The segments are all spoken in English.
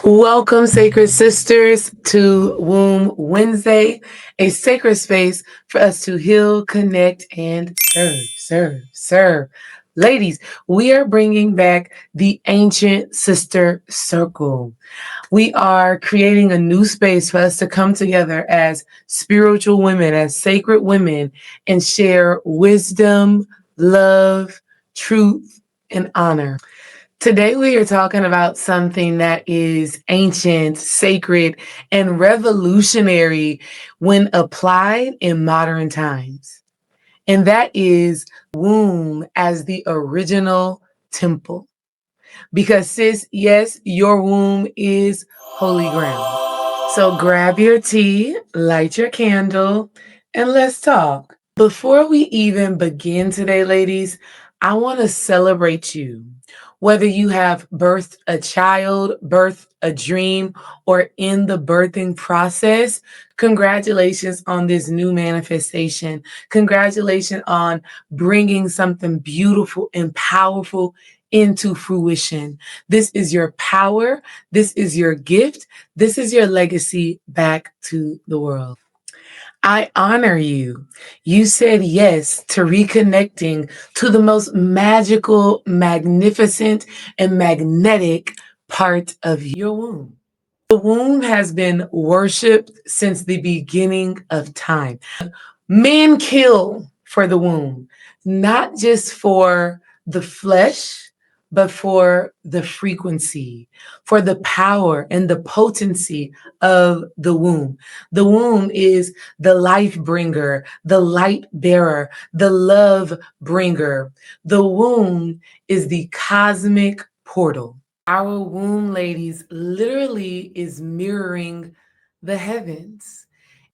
Welcome, sacred sisters, to Womb Wednesday, a sacred space for us to heal, connect, and serve. Ladies, we are bringing back the ancient sister circle. We are creating a new space for us to come together as spiritual women, as sacred women, and share wisdom, love, truth, and honor. Today, we are talking about something that is ancient, sacred, and revolutionary when applied in modern times. And that is womb as the original temple. Because, sis, yes, your womb is holy ground. So grab your tea, light your candle, and let's talk. Before we even begin today, ladies, I want to celebrate you. Whether you have birthed a child, birthed a dream, or in the birthing process, congratulations on this new manifestation. Congratulations on bringing something beautiful and powerful into fruition. This is your power. This is your gift. This is your legacy back to the world. I honor you. You said yes to reconnecting to the most magical, magnificent, and magnetic part of your womb. The womb has been worshipped since the beginning of time. Men kill for the womb, not just for the flesh, but for the frequency, for the power and the potency of the womb. The womb is the life bringer, the light bearer, the love bringer. The womb is the cosmic portal. Our womb, ladies, literally is mirroring the heavens.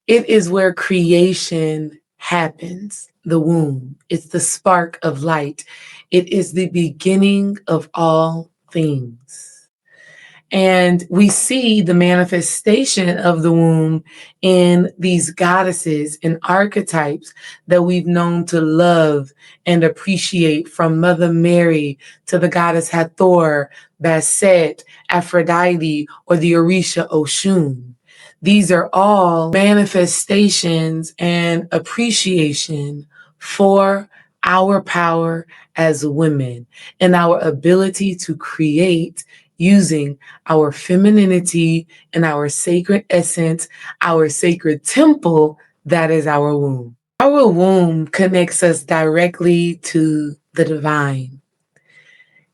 It is where creation happens, the womb. It's the spark of light. It is the beginning of all things. And we see the manifestation of the womb in these goddesses and archetypes that we've known to love and appreciate, from Mother Mary to the goddess Hathor, Bastet, Aphrodite, or the Orisha Oshun. These are all manifestations and appreciation for our power as women and our ability to create using our femininity and our sacred essence, our sacred temple that is our womb. Our womb connects us directly to the divine.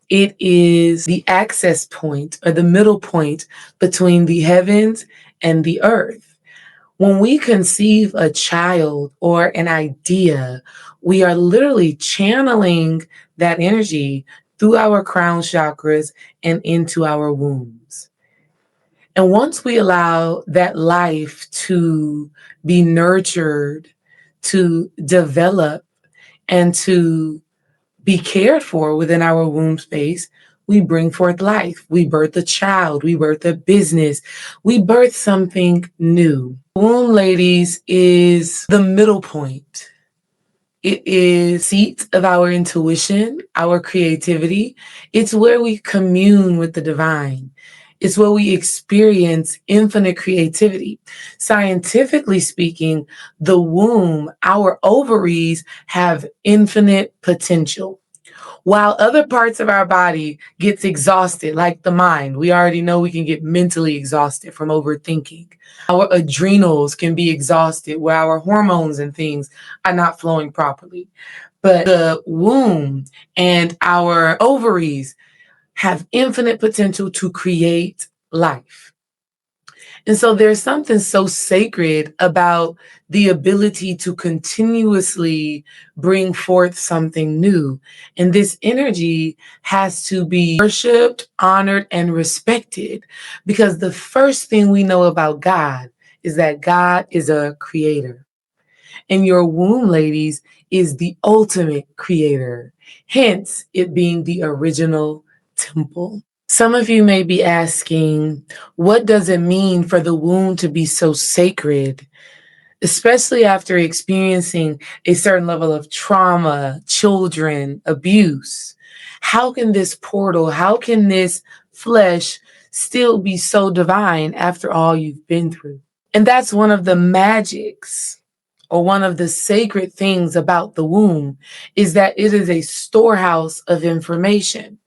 It is the access point or the middle point between the heavens and the earth. When we conceive a child or an idea, we are literally channeling that energy through our crown chakras and into our wombs. And once we allow that life to be nurtured, to develop, and to be cared for within our womb space, we bring forth life. We birth a child. We birth a business. We birth something new. Womb, ladies, is the middle point. It is seat of our intuition, our creativity. It's where we commune with the divine. It's where we experience infinite creativity. Scientifically speaking, the womb, our ovaries, have infinite potential. While other parts of our body gets exhausted, like the mind, we already know we can get mentally exhausted from overthinking. Our adrenals can be exhausted where our hormones and things are not flowing properly. But the womb and our ovaries have infinite potential to create life. And so there's something so sacred about the ability to continuously bring forth something new. And this energy has to be worshiped, honored, and respected, because the first thing we know about God is that God is a creator. And your womb, ladies, is the ultimate creator, hence it being the original temple. Some of you may be asking, what does it mean for the womb to be so sacred, especially after experiencing a certain level of trauma, children, abuse? How can this portal, how can this flesh still be so divine after all you've been through. And that's one of the magics or one of the sacred things about the womb is that it is a storehouse of information.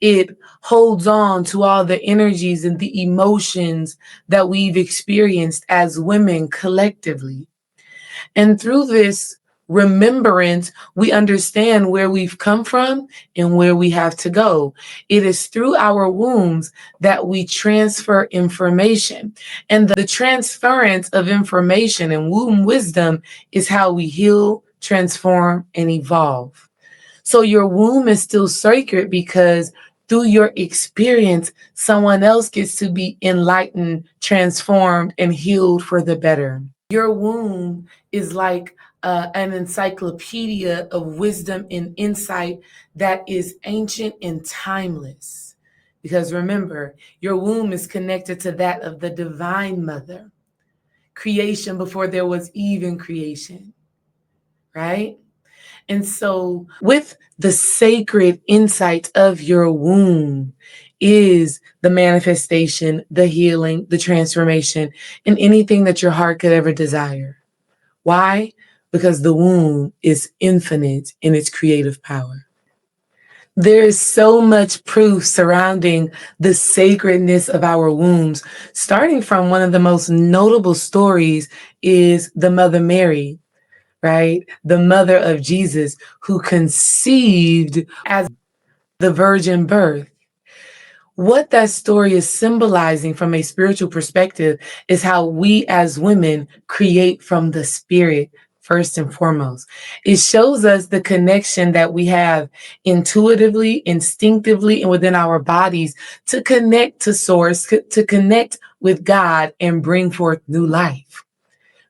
It holds on to all the energies and the emotions that we've experienced as women collectively. And through this remembrance, we understand where we've come from and where we have to go. It is through our wombs that we transfer information. And the transference of information and womb wisdom is how we heal, transform, and evolve. So your womb is still sacred because through your experience, someone else gets to be enlightened, transformed, and healed for the better. Your womb is like an encyclopedia of wisdom and insight that is ancient and timeless. Because remember, your womb is connected to that of the divine mother, creation before there was even creation, right? And so, with the sacred insight of your womb, is the manifestation, the healing, the transformation, and anything that your heart could ever desire. Why? Because the womb is infinite in its creative power. There is so much proof surrounding the sacredness of our wombs. Starting from one of the most notable stories is the Mother Mary, right? The mother of Jesus, who conceived as the virgin birth. What that story is symbolizing from a spiritual perspective is how we as women create from the spirit first and foremost. It shows us the connection that we have intuitively, instinctively, and within our bodies to connect to source, to connect with God and bring forth new life.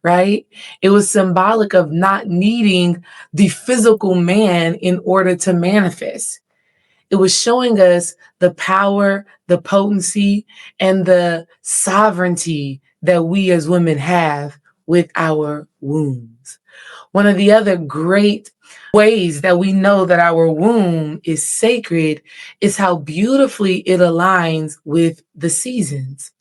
Right? It was symbolic of not needing the physical man in order to manifest. It was showing us the power, the potency, and the sovereignty that we as women have with our wombs. One of the other great ways that we know that our womb is sacred is how beautifully it aligns with the seasons.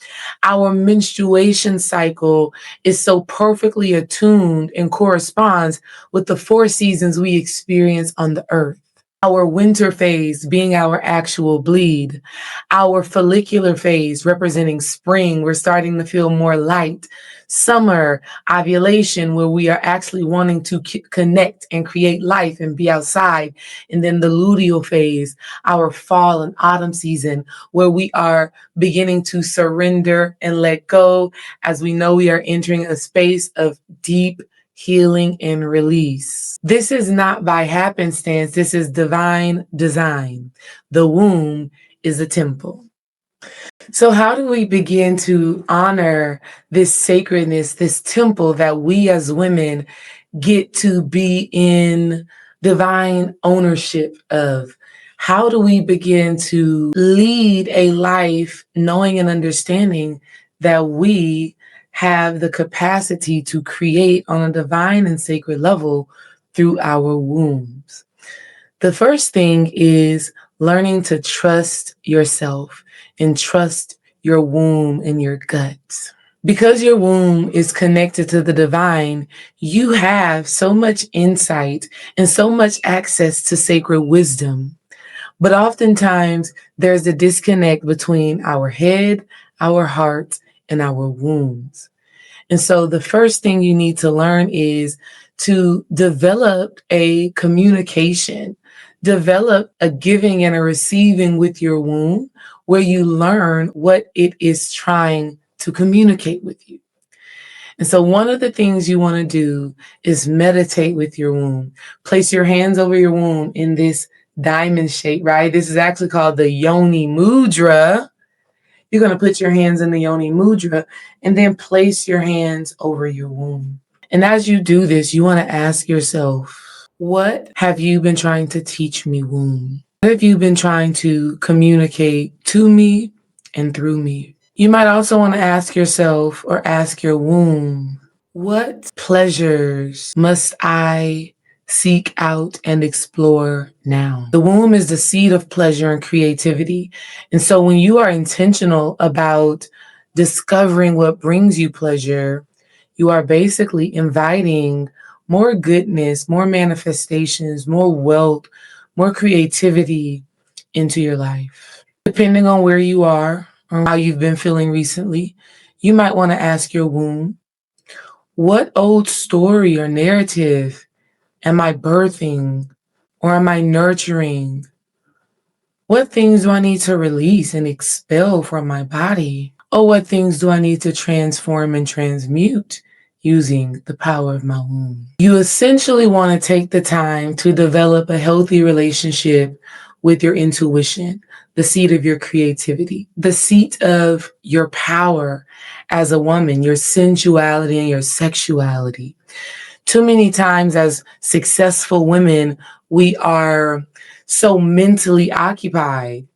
Our menstruation cycle is so perfectly attuned and corresponds with the 4 seasons we experience on the earth. Our winter phase being our actual bleed, our follicular phase representing spring, we're starting to feel more light. Summer, ovulation, where we are actually wanting to connect and create life and be outside. And then the luteal phase, our fall and autumn season, where we are beginning to surrender and let go as we know we are entering a space of deep healing and release. This is not by happenstance. This is divine design. The womb is a temple. So how do we begin to honor this sacredness, this temple that we as women get to be in divine ownership of? How do we begin to lead a life knowing and understanding that we have the capacity to create on a divine and sacred level through our wombs? The first thing is learning to trust yourself and trust your womb and your guts. Because your womb is connected to the divine, you have so much insight and so much access to sacred wisdom. But oftentimes, there's a disconnect between our head, our heart, and our wombs. And so the first thing you need to learn is to develop a communication, develop a giving and a receiving with your womb where you learn what it is trying to communicate with you. And so one of the things you want to do is meditate with your womb. Place your hands over your womb in this diamond shape, right? This is actually called the Yoni Mudra. You're going to put your hands in the Yoni Mudra and then place your hands over your womb. And as you do this, you want to ask yourself, what have you been trying to teach me, womb? What have you been trying to communicate to me and through me? You might also want to ask yourself or ask your womb, what pleasures must I seek out and explore now. The womb is the seed of pleasure and creativity. And so when you are intentional about discovering what brings you pleasure, you are basically inviting more goodness, more manifestations, more wealth, more creativity into your life. Depending on where you are or how you've been feeling recently, you might want to ask your womb, what old story or narrative am I birthing or am I nurturing? What things do I need to release and expel from my body? Or what things do I need to transform and transmute using the power of my womb? You essentially want to take the time to develop a healthy relationship with your intuition, the seat of your creativity, the seat of your power as a woman, your sensuality and your sexuality. Too many times as successful women, we are so mentally occupied.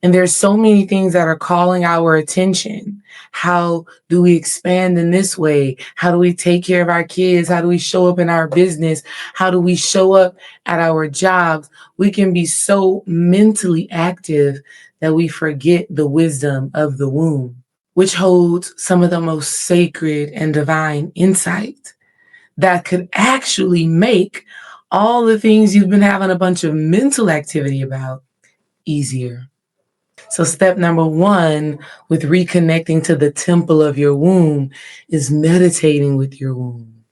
And there's so many things that are calling our attention. How do we expand in this way? How do we take care of our kids? How do we show up in our business? How do we show up at our jobs? We can be so mentally active that we forget the wisdom of the womb, which holds some of the most sacred and divine insight that could actually make all the things you've been having a bunch of mental activity about easier. So step number one with reconnecting to the temple of your womb is meditating with your womb,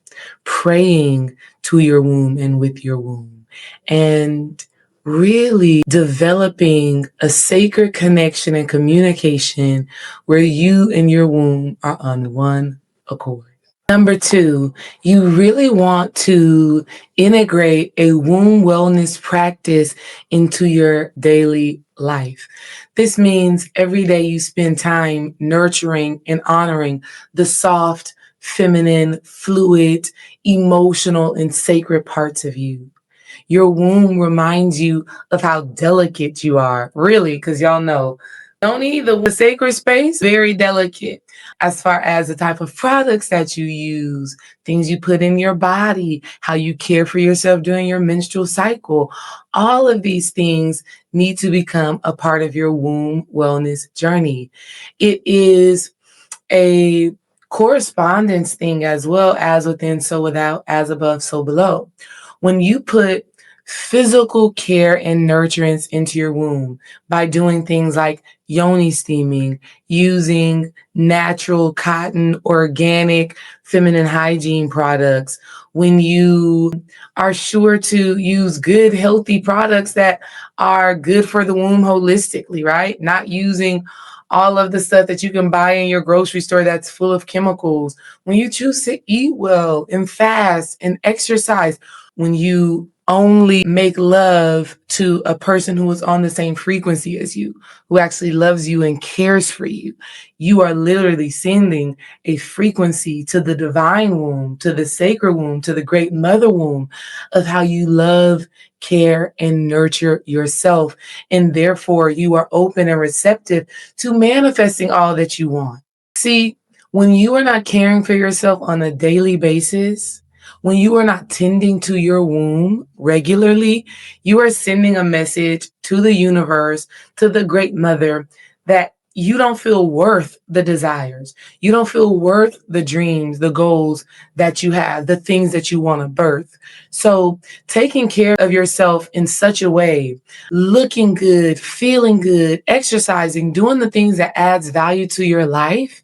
praying to your womb and with your womb, and really developing a sacred connection and communication where you and your womb are on one accord. Number two, you really want to integrate a womb wellness practice into your daily life. This means every day you spend time nurturing and honoring the soft, feminine, fluid, emotional, and sacred parts of you. Your womb reminds you of how delicate you are, really, because y'all know, don't need the sacred space, very delicate as far as the type of products that you use, things you put in your body, how you care for yourself during your menstrual cycle. All of these things need to become a part of your womb wellness journey. It is a correspondence thing as well, as within, so without, as above, so below. When you put physical care and nurturance into your womb by doing things like yoni steaming, using natural cotton, organic, feminine hygiene products, when you are sure to use good, healthy products that are good for the womb holistically, right? Not using all of the stuff that you can buy in your grocery store that's full of chemicals. When you choose to eat well and fast and exercise, when you only make love to a person who is on the same frequency as you, who actually loves you and cares for you, you are literally sending a frequency to the divine womb, to the sacred womb, to the great mother womb of how you love, care, and nurture yourself. And therefore, you are open and receptive to manifesting all that you want. See, when you are not caring for yourself on a daily basis, when you are not tending to your womb regularly, you are sending a message to the universe, to the great mother, that you don't feel worth the desires. You don't feel worth the dreams, the goals that you have, the things that you want to birth. So taking care of yourself in such a way, looking good, feeling good, exercising, doing the things that adds value to your life,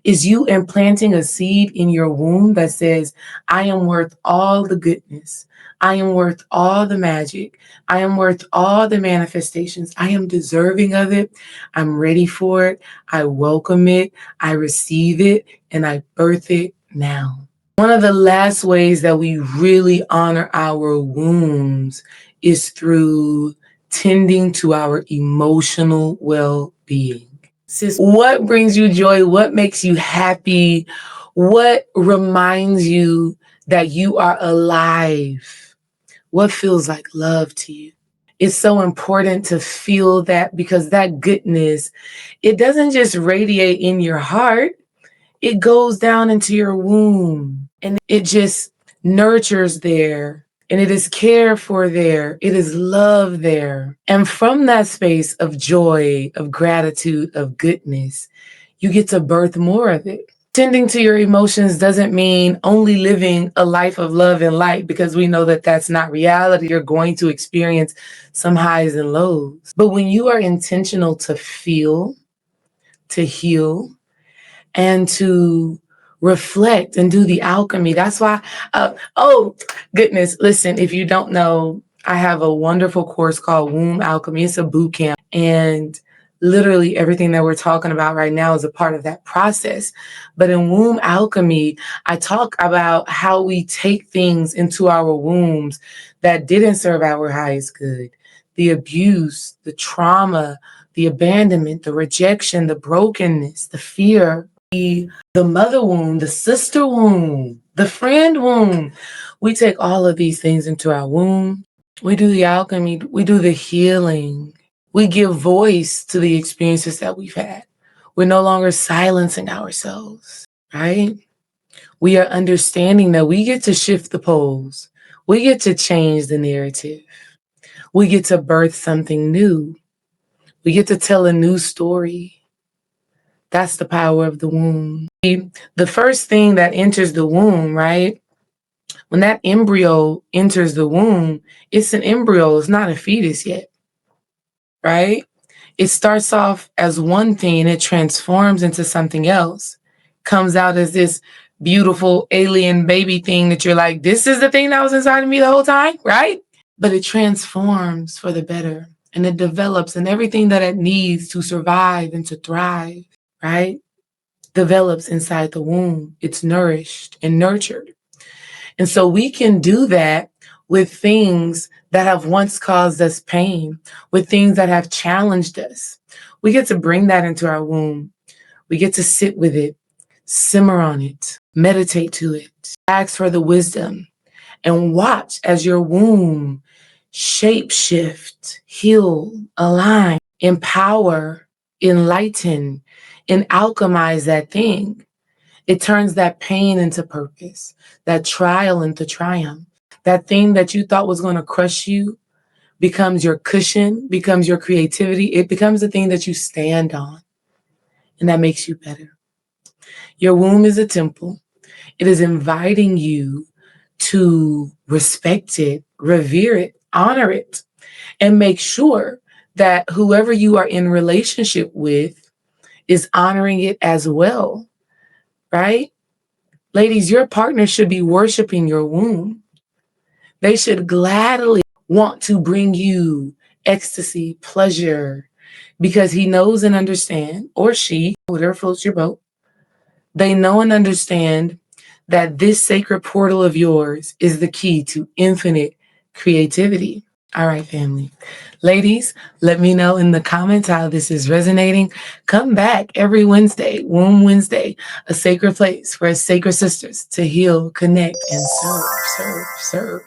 is you implanting a seed in your womb that says, I am worth all the goodness. I am worth all the magic. I am worth all the manifestations. I am deserving of it. I'm ready for it. I welcome it. I receive it, and I birth it now. One of the last ways that we really honor our wombs is through tending to our emotional well-being. Sis, what brings you joy? What makes you happy? What reminds you that you are alive? What feels like love to you? It's so important to feel that, because that goodness, it doesn't just radiate in your heart, it goes down into your womb and it just nurtures there And it is care for there. It is love there. And from that space of joy, of gratitude, of goodness, you get to birth more of it. Tending to your emotions doesn't mean only living a life of love and light, because we know that that's not reality. You're going to experience some highs and lows. But when you are intentional to feel, to heal, and to reflect and do the alchemy. That's why, oh goodness, listen, if you don't know, I have a wonderful course called Womb Alchemy. It's a boot camp, and literally everything that we're talking about right now is a part of that process. But in Womb Alchemy, I talk about how we take things into our wombs that didn't serve our highest good. The abuse, the trauma, the abandonment, the rejection, the brokenness, the fear, the mother wound, the sister wound, the friend wound. We take all of these things into our womb. We do the alchemy. We do the healing. We give voice to the experiences that we've had. We're no longer silencing ourselves, right? We are understanding that we get to shift the poles. We get to change the narrative. We get to birth something new. We get to tell a new story. That's the power of the womb. The first thing that enters the womb, right? When that embryo enters the womb, it's an embryo. It's not a fetus yet, right? It starts off as one thing and it transforms into something else. Comes out as this beautiful alien baby thing that you're like, this is the thing that was inside of me the whole time, right? But it transforms for the better, and it develops, and everything that it needs to survive and to thrive, right, develops inside the womb. It's nourished and nurtured. And so we can do that with things that have once caused us pain, with things that have challenged us. We get to bring that into our womb. We get to sit with it, simmer on it, meditate to it, ask for the wisdom, and watch as your womb shape shift, heal, align, empower, enlighten, and alchemize that thing. It turns that pain into purpose, that trial into triumph. That thing that you thought was going to crush you becomes your cushion, becomes your creativity. It becomes the thing that you stand on, and that makes you better. Your womb is a temple. It is inviting you to respect it, revere it, honor it, and make sure that whoever you are in relationship with is honoring it as well, right? Ladies, your partner should be worshiping your womb. They should gladly want to bring you ecstasy, pleasure, because he knows and understands, or she, whatever floats your boat, they know and understand that this sacred portal of yours is the key to infinite creativity. All right, family. Ladies, let me know in the comments how this is resonating. Come back every Wednesday, Womb Wednesday, a sacred place for sacred sisters to heal, connect, and serve.